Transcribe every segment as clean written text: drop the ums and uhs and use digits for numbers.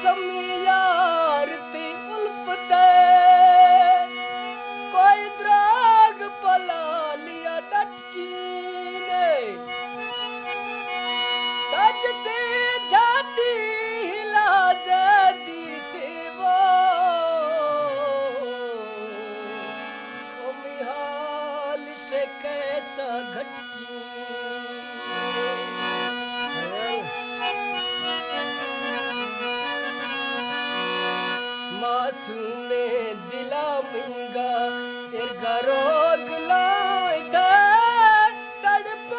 समियारती उल्फते कोई द्राग पला लिया डटकी ने सजते जाती हिला जाती थी वो मिहाल से कैसा घटकी मासूमे दिला मिंगा रोग लाए थे तड़प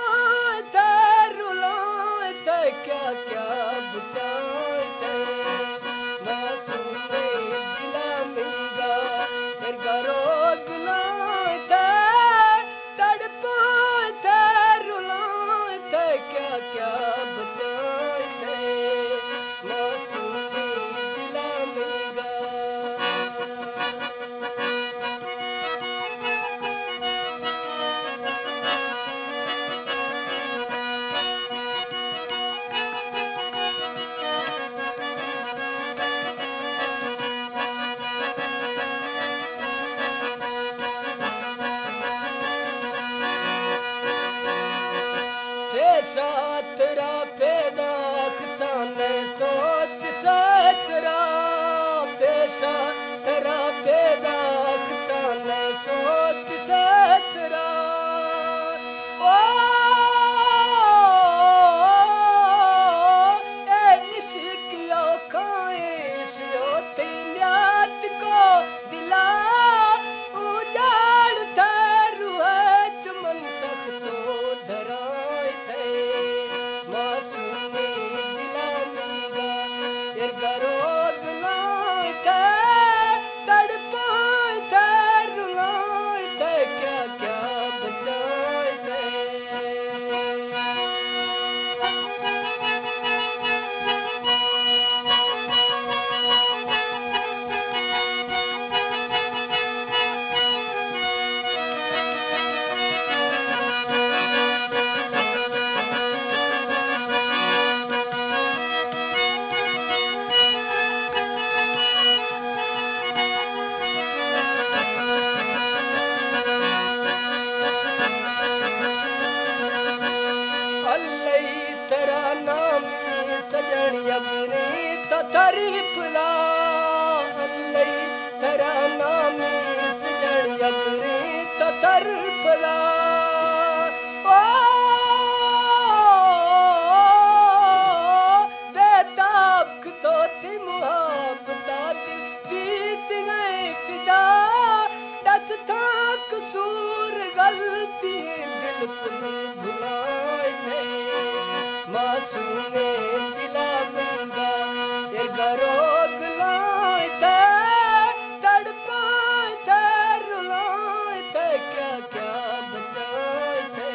थे रुलाए थे क्या क्या बचाए थे मासूमे दिला मिंगा रोग लाए थे तड़प थे रुलाए थे क्या क्या बचाए थे मासूमे दिला मिंगा तेरा पैदा खताने सोच तेरा पेशा तेरा पैदा खताने सोच तेरा ओ ए निशिकियो खाइश यो तिन्यात को दिला उजाड़ थरू है चमन तक तो धराए थे मासूमे दिला मिंगा रोग लाए थे तड़पाए थे रुलाए थे क्या क्या बचाए थे तेरा नाम सजन अपनी तो तारीफ ला अल्लाह तेरा नाम सजन अपनी तो तारीफ ला ओ बेताब तो थी मुहब्बत दिल बीत गए फिदा दस था कसूर गलती बिल्कुल भुलाए थे मासूमे दिला मिंगा रोग लाए थे तड़पाए थे रुलाए थे क्या क्या बचाए थे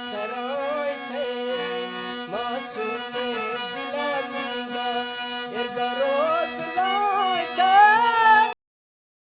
सराय थे मासूमे दिला मिंगा